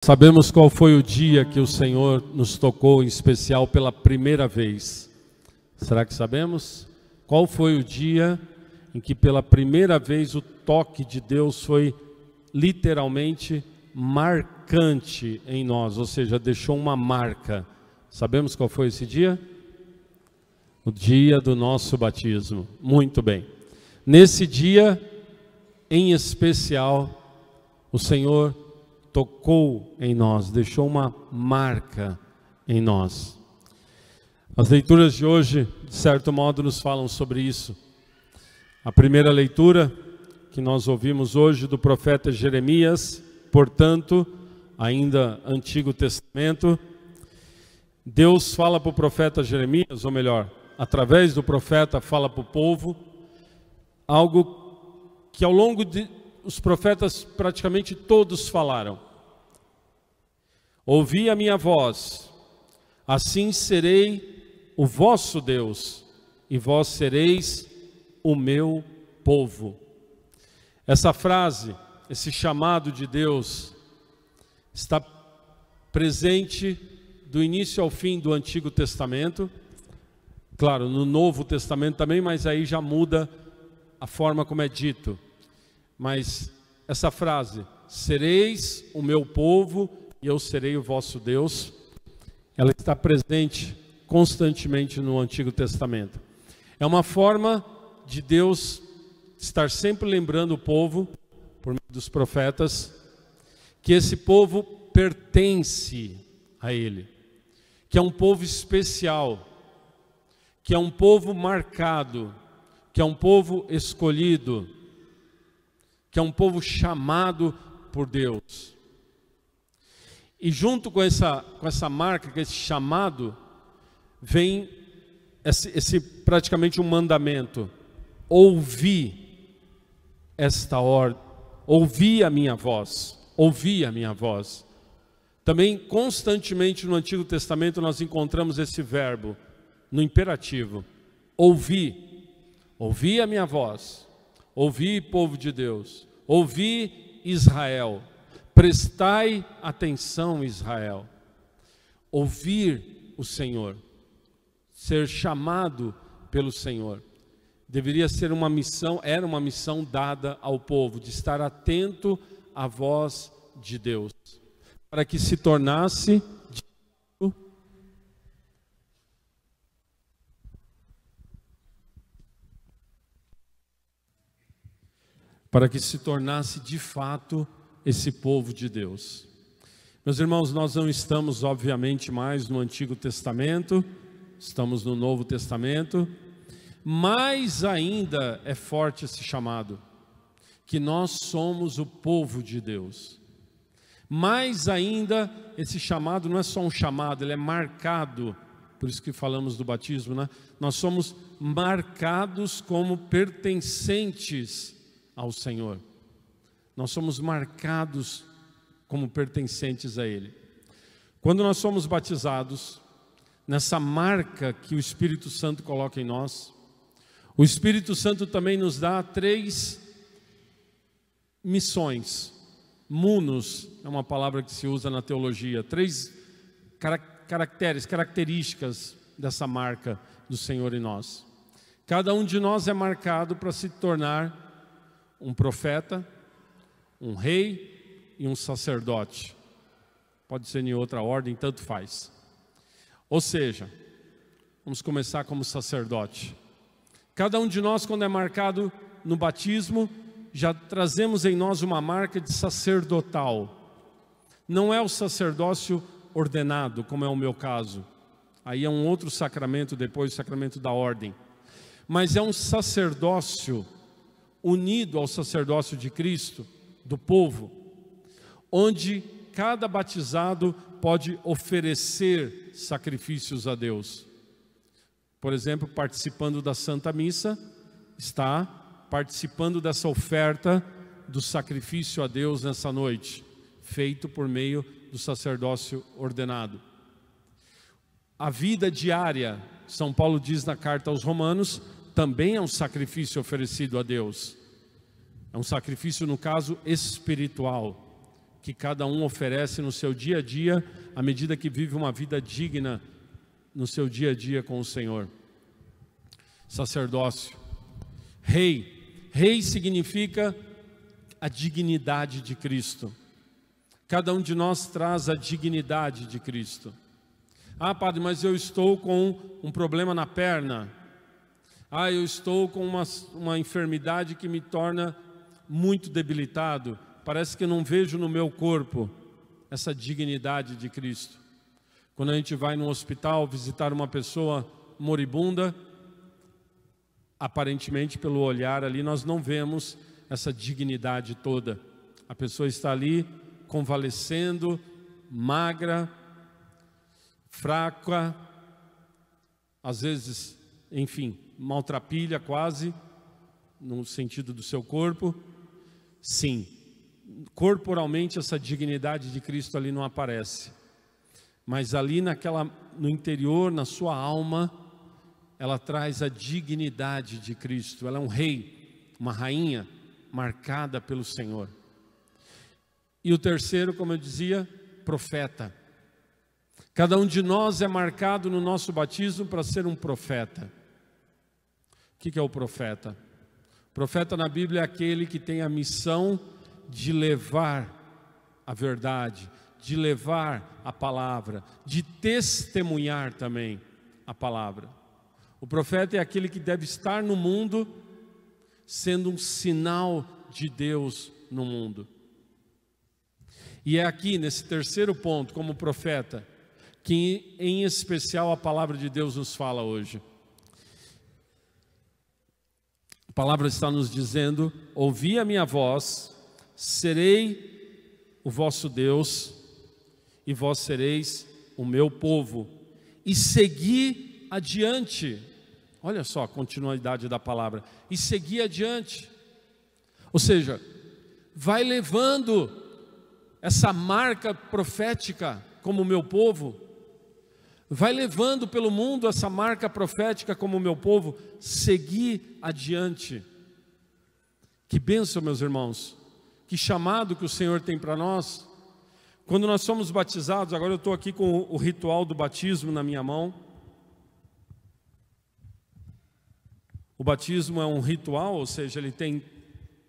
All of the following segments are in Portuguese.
Sabemos qual foi o dia que o Senhor nos tocou em especial pela primeira vez. Será que sabemos? Qual foi o dia em que pela primeira vez o toque de Deus foi literalmente marcante em nós, ou seja, deixou uma marca? Sabemos qual foi esse dia? O dia do nosso batismo. Muito bem. Nesse dia, em especial, o Senhor tocou em nós, deixou uma marca em nós. As leituras de hoje, de certo modo, nos falam sobre isso. A primeira leitura que nós ouvimos hoje do profeta Jeremias, portanto, ainda Antigo Testamento, Deus fala para o profeta Jeremias, ou melhor, através do profeta fala para o povo, algo que ao longo de os profetas praticamente todos falaram. Ouvi a minha voz, assim serei o vosso Deus, e vós sereis o meu povo. Essa frase, esse chamado de Deus, está presente do início ao fim do Antigo Testamento, claro, no Novo Testamento também, mas aí já muda a forma como é dito. Mas essa frase, sereis o meu povo e eu serei o vosso Deus, ela está presente constantemente no Antigo Testamento. É uma forma de Deus estar sempre lembrando o povo, por meio dos profetas, que esse povo pertence a Ele, que é um povo especial, que é um povo marcado, que é um povo escolhido, que é um povo chamado por Deus. E junto com essa marca, com esse chamado, vem esse praticamente um mandamento: ouvi esta ordem, ouvi a minha voz, ouvi a minha voz. Também constantemente no Antigo Testamento nós encontramos esse verbo no imperativo: ouvi, ouvi a minha voz. Ouvi, povo de Deus, ouvi, Israel, prestai atenção, Israel. Ouvir o Senhor, ser chamado pelo Senhor, deveria ser uma missão, era uma missão dada ao povo, de estar atento à voz de Deus, para que se tornasse de fato esse povo de Deus. Meus irmãos, nós não estamos obviamente mais no Antigo Testamento, estamos no Novo Testamento, mas ainda é forte esse chamado, que nós somos o povo de Deus. Mais ainda, esse chamado não é só um chamado, ele é marcado, por isso que falamos do batismo, né? Nós somos marcados como pertencentes ao Senhor. Nós somos marcados como pertencentes a Ele. Quando nós somos batizados, nessa marca que o Espírito Santo coloca em nós, o Espírito Santo também nos dá 3 missões. Munus é uma palavra que se usa na teologia. 3 características dessa marca do Senhor em nós. Cada um de nós é marcado para se tornar um profeta, um rei e um sacerdote. Pode ser em outra ordem, tanto faz. Ou seja, vamos começar como sacerdote. Cada um de nós, quando é marcado no batismo, já trazemos em nós uma marca de sacerdotal. Não é o sacerdócio ordenado, como é o meu caso. Aí é um outro sacramento depois, o sacramento da ordem. Mas é um sacerdócio unido ao sacerdócio de Cristo, do povo, onde cada batizado pode oferecer sacrifícios a Deus. Por exemplo, participando da Santa Missa, está participando dessa oferta do sacrifício a Deus nessa noite, feito por meio do sacerdócio ordenado. A vida diária, São Paulo diz na carta aos Romanos, também é um sacrifício oferecido a Deus. É um sacrifício, no caso, espiritual, que cada um oferece no seu dia a dia, à medida que vive uma vida digna no seu dia a dia com o Senhor. Sacerdócio. Rei. Rei significa a dignidade de Cristo. Cada um de nós traz a dignidade de Cristo. Ah, padre, mas eu estou com um problema na perna. Ah, eu estou com uma enfermidade que me torna muito debilitado. Parece que eu não vejo no meu corpo essa dignidade de Cristo. Quando a gente vai no hospital visitar uma pessoa moribunda, aparentemente pelo olhar ali nós não vemos essa dignidade toda. A pessoa está ali convalescendo, magra, fraca, às vezes, enfim, maltrapilha quase, no sentido do seu corpo. Sim, corporalmente essa dignidade de Cristo ali não aparece, mas ali no interior, na sua alma, ela traz a dignidade de Cristo. Ela é um rei, uma rainha marcada pelo Senhor. E o terceiro, como eu dizia, profeta. Cada um de nós é marcado no nosso batismo para ser um profeta. O que é o profeta? O profeta na Bíblia é aquele que tem a missão de levar a verdade, de levar a palavra, de testemunhar também a palavra. O profeta é aquele que deve estar no mundo, sendo um sinal de Deus no mundo. E é aqui, nesse terceiro ponto, como profeta, que em especial a palavra de Deus nos fala hoje. A palavra está nos dizendo: ouvi a minha voz, serei o vosso Deus, e vós sereis o meu povo, e segui adiante. Olha só a continuidade da palavra, e segui adiante. Ou seja, vai levando essa marca profética como meu povo, vai levando pelo mundo essa marca profética como meu povo, seguir adiante. Que bênção, meus irmãos, que chamado que o Senhor tem para nós. Quando nós somos batizados, agora eu estou aqui com o ritual do batismo na minha mão. O batismo é um ritual, ou seja, ele tem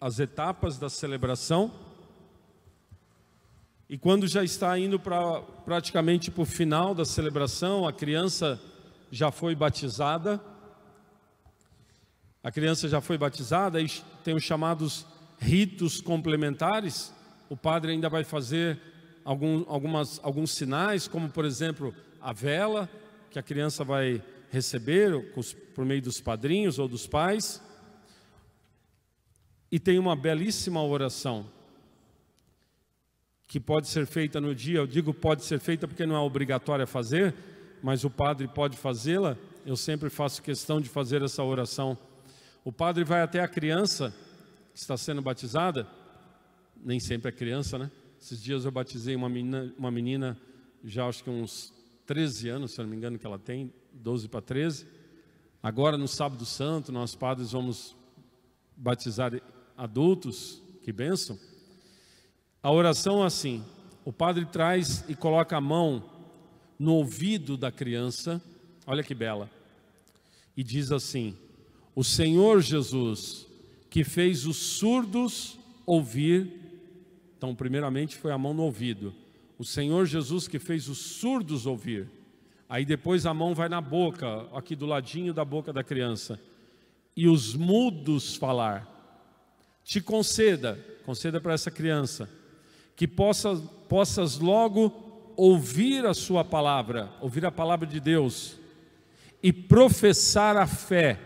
as etapas da celebração. E quando já está indo praticamente para o final da celebração, a criança já foi batizada. A criança já foi batizada e tem os chamados ritos complementares. O padre ainda vai fazer alguns sinais, como por exemplo a vela, que a criança vai receber por meio dos padrinhos ou dos pais. E tem uma belíssima oração que pode ser feita no dia. Eu digo pode ser feita porque não é obrigatória fazer, mas o padre pode fazê-la. Eu sempre faço questão de fazer essa oração. O padre vai até a criança que está sendo batizada, nem sempre é criança, né? Esses dias eu batizei uma menina já acho que uns 13 anos, se eu não me engano que ela tem, 12 para 13. Agora no sábado santo, nós padres vamos batizar adultos, que bênção. A oração é assim: o padre traz e coloca a mão no ouvido da criança, olha que bela, e diz assim: o Senhor Jesus, que fez os surdos ouvir. Então primeiramente foi a mão no ouvido. O Senhor Jesus que fez os surdos ouvir. Aí depois a mão vai na boca, aqui do ladinho da boca da criança, e os mudos falar. Te conceda para essa criança, que possas logo ouvir a sua palavra, ouvir a palavra de Deus, e professar a fé,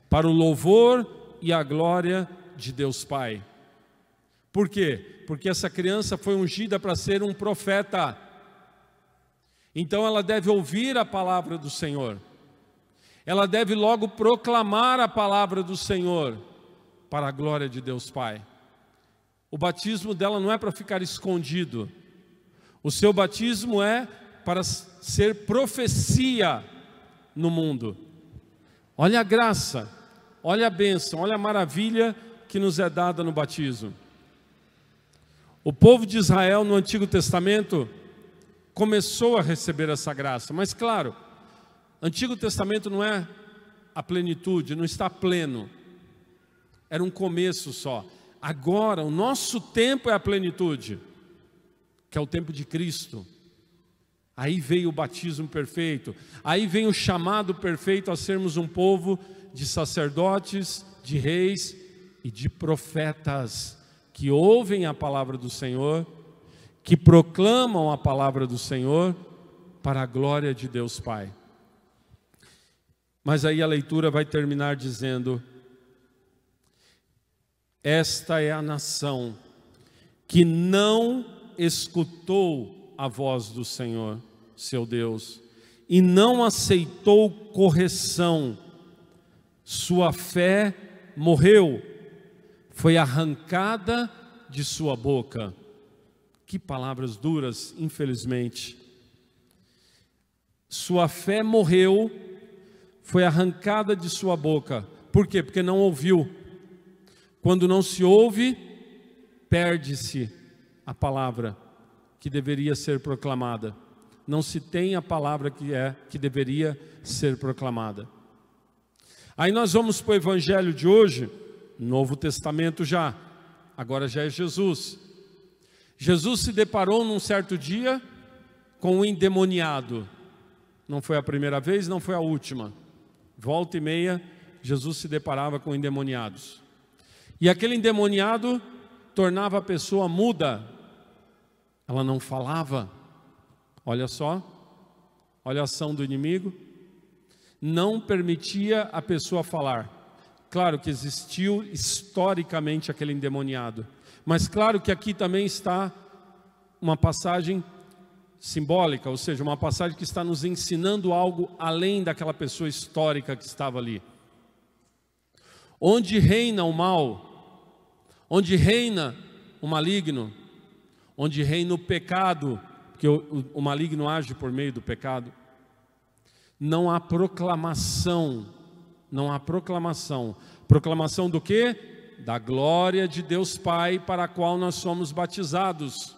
para o louvor e a glória de Deus Pai. Por quê? Porque essa criança foi ungida para ser um profeta. Então ela deve ouvir a palavra do Senhor. Ela deve logo proclamar a palavra do Senhor, para a glória de Deus Pai. O batismo dela não é para ficar escondido. O seu batismo é para ser profecia no mundo. Olha a graça, olha a bênção, olha a maravilha que nos é dada no batismo. O povo de Israel no Antigo Testamento começou a receber essa graça, mas claro, Antigo Testamento não é a plenitude, não está pleno, era um começo só. Agora, o nosso tempo é a plenitude, que é o tempo de Cristo. Aí veio o batismo perfeito, aí vem o chamado perfeito a sermos um povo de sacerdotes, de reis e de profetas, que ouvem a palavra do Senhor, que proclamam a palavra do Senhor para a glória de Deus Pai. Mas aí a leitura vai terminar dizendo: esta é a nação que não escutou a voz do Senhor, seu Deus, e não aceitou correção. Sua fé morreu, foi arrancada de sua boca. Que palavras duras, infelizmente. Sua fé morreu, foi arrancada de sua boca. Por quê? Porque não ouviu. Quando não se ouve, perde-se a palavra que deveria ser proclamada. Não se tem a palavra que deveria ser proclamada. Aí nós vamos para o evangelho de hoje, Novo Testamento já. Agora já é Jesus. Jesus se deparou num certo dia com um endemoniado. Não foi a primeira vez, não foi a última. Volta e meia, Jesus se deparava com endemoniados. E aquele endemoniado tornava a pessoa muda. Ela não falava. Olha só, olha a ação do inimigo. Não permitia a pessoa falar. Claro que existiu historicamente aquele endemoniado. Mas claro que aqui também está uma passagem simbólica, ou seja, uma passagem que está nos ensinando algo além daquela pessoa histórica que estava ali. Onde reina o mal, onde reina o maligno, onde reina o pecado, porque o maligno age por meio do pecado, não há proclamação, não há proclamação. Proclamação do quê? Da glória de Deus Pai, para a qual nós somos batizados.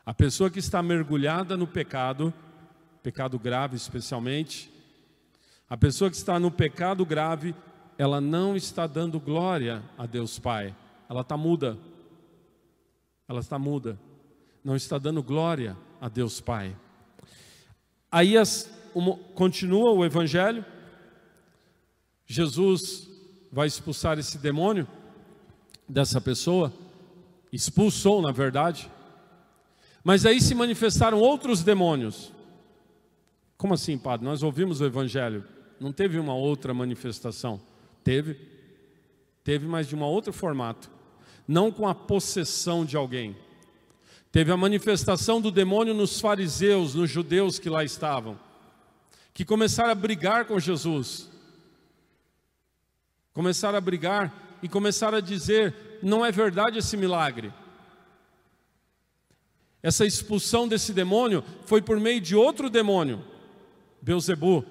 A pessoa que está mergulhada no pecado, pecado grave especialmente, a pessoa que está no pecado grave, ela não está dando glória a Deus Pai. Ela está muda. Ela está muda. Não está dando glória a Deus Pai. Aí continua o evangelho. Jesus vai expulsar esse demônio dessa pessoa. Expulsou, na verdade. Mas aí se manifestaram outros demônios. Como assim, padre? Nós ouvimos o evangelho. Não teve uma outra manifestação? Teve, mas de um outro formato. Não com a possessão de alguém. Teve a manifestação do demônio nos fariseus, nos judeus que lá estavam, que começaram a brigar com Jesus. Começaram a brigar e começaram a dizer: não é verdade esse milagre. Essa expulsão desse demônio foi por meio de outro demônio, Belzebu.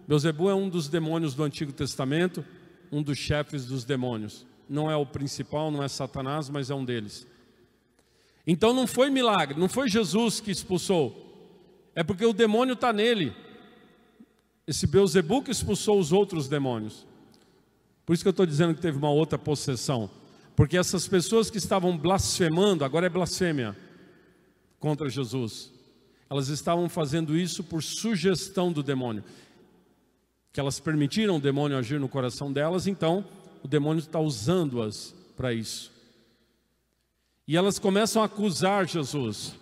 Belzebu é um dos demônios do Antigo Testamento, um dos chefes dos demônios. Não é o principal, não é Satanás, mas é um deles. Então não foi milagre, não foi Jesus que expulsou. É porque o demônio está nele. Esse Belzebu que expulsou os outros demônios. Por isso que eu estou dizendo que teve uma outra possessão. Porque essas pessoas que estavam blasfemando, agora é blasfêmia, contra Jesus. Elas estavam fazendo isso por sugestão do demônio. Que elas permitiram o demônio agir no coração delas, então o demônio está usando-as para isso. E elas começam a acusar Jesus.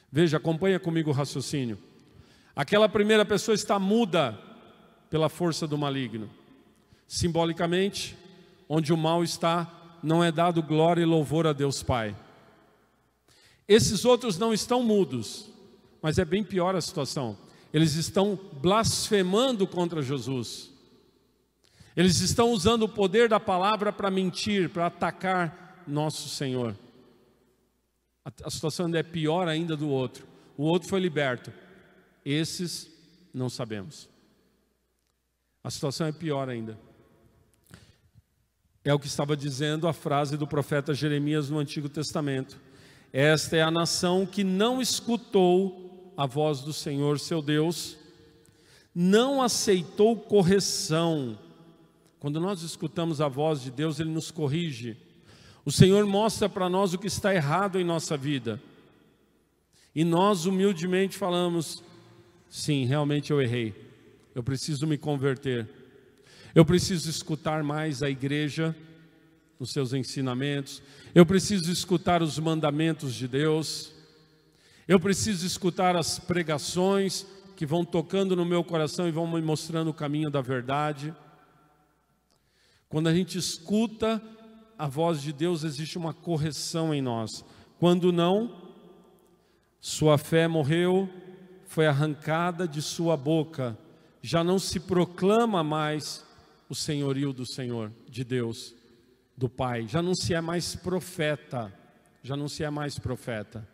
Veja, acompanha comigo o raciocínio. Aquela primeira pessoa está muda pela força do maligno. Simbolicamente, onde o mal está, não é dado glória e louvor a Deus Pai. Esses outros não estão mudos, mas é bem pior a situação. Eles estão blasfemando contra Jesus. Eles estão usando o poder da palavra para mentir, para atacar nosso Senhor. A situação ainda é pior ainda do outro. O outro foi liberto. Esses não sabemos. A situação é pior ainda. É o que estava dizendo a frase do profeta Jeremias no Antigo Testamento. Esta é a nação que não escutou a voz do Senhor seu Deus, não aceitou correção. Quando nós escutamos a voz de Deus, Ele nos corrige. O Senhor mostra para nós o que está errado em nossa vida. E nós humildemente falamos, sim, realmente eu errei. Eu preciso me converter. Eu preciso escutar mais a igreja, os seus ensinamentos. Eu preciso escutar os mandamentos de Deus. Eu preciso escutar as pregações que vão tocando no meu coração e vão me mostrando o caminho da verdade. Quando a gente escuta a voz de Deus, existe uma correção em nós. Quando não, sua fé morreu, foi arrancada de sua boca. Já não se proclama mais o senhorio do Senhor, de Deus, do Pai. Já não se é mais profeta. Já não se é mais profeta.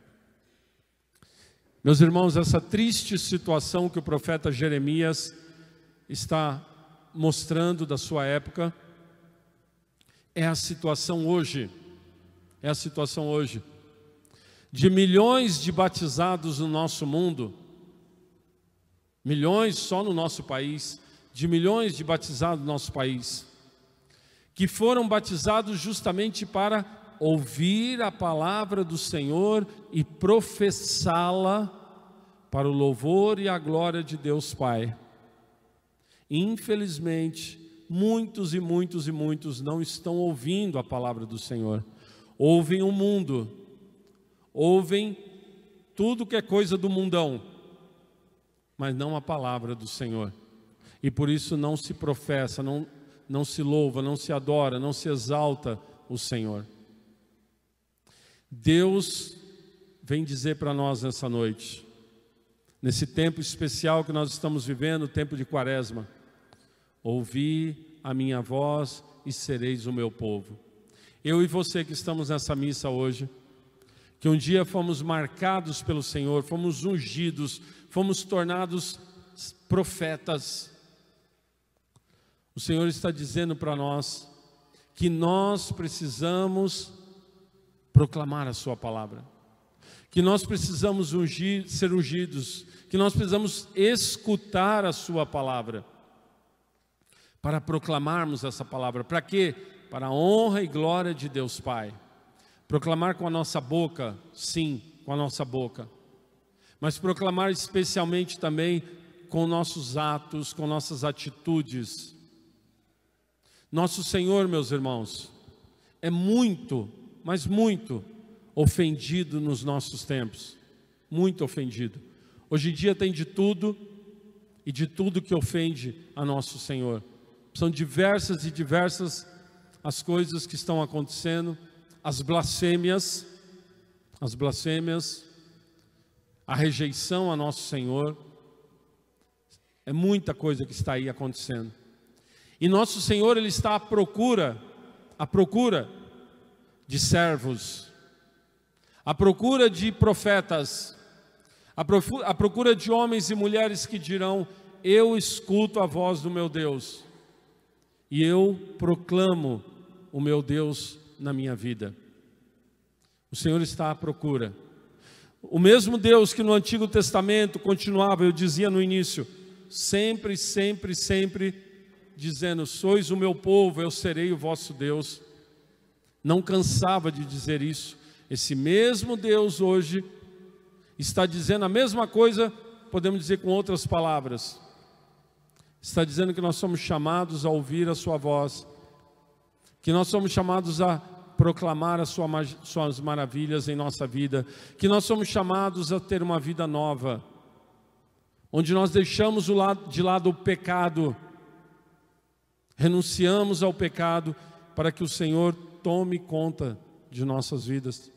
Meus irmãos, essa triste situação que o profeta Jeremias está mostrando da sua época, é a situação hoje. É a situação hoje. De milhões de batizados no nosso mundo, milhões só no nosso país, de milhões de batizados no nosso país, que foram batizados justamente para ouvir a palavra do Senhor e professá-la para o louvor e a glória de Deus Pai. Infelizmente, muitos e muitos e muitos não estão ouvindo a palavra do Senhor. Ouvem o mundo, ouvem tudo que é coisa do mundão, mas não a palavra do Senhor. E por isso não se professa, não se louva, não se adora, não se exalta o Senhor. Deus vem dizer para nós nessa noite, nesse tempo especial que nós estamos vivendo, o tempo de Quaresma: ouvi a minha voz e sereis o meu povo. Eu e você que estamos nessa missa hoje, que um dia fomos marcados pelo Senhor, fomos ungidos, fomos tornados profetas. O Senhor está dizendo para nós que nós precisamos proclamar a sua palavra, que nós precisamos ser ungidos, que nós precisamos escutar a sua palavra, para proclamarmos essa palavra. Para quê? Para a honra e glória de Deus Pai. Proclamar com a nossa boca, sim, com a nossa boca, mas proclamar especialmente também com nossos atos, com nossas atitudes. Nosso Senhor, meus irmãos, é muito, mas muito ofendido nos nossos tempos, muito ofendido. Hoje em dia tem de tudo, e de tudo que ofende a nosso Senhor. São diversas e diversas as coisas que estão acontecendo, as blasfêmias, a rejeição a nosso Senhor. É muita coisa que está aí acontecendo. E nosso Senhor, Ele está à procura de servos, à procura de profetas, à procura de homens e mulheres que dirão: eu escuto a voz do meu Deus, e eu proclamo o meu Deus na minha vida. O Senhor está à procura. O mesmo Deus que no Antigo Testamento continuava, eu dizia no início, sempre dizendo: sois o meu povo, eu serei o vosso Deus. Não cansava de dizer isso. Esse mesmo Deus hoje está dizendo a mesma coisa, podemos dizer com outras palavras. Está dizendo que nós somos chamados a ouvir a sua voz, que nós somos chamados a proclamar as suas maravilhas em nossa vida, que nós somos chamados a ter uma vida nova, onde nós deixamos de lado o pecado, renunciamos ao pecado, para que o Senhor tome conta de nossas vidas.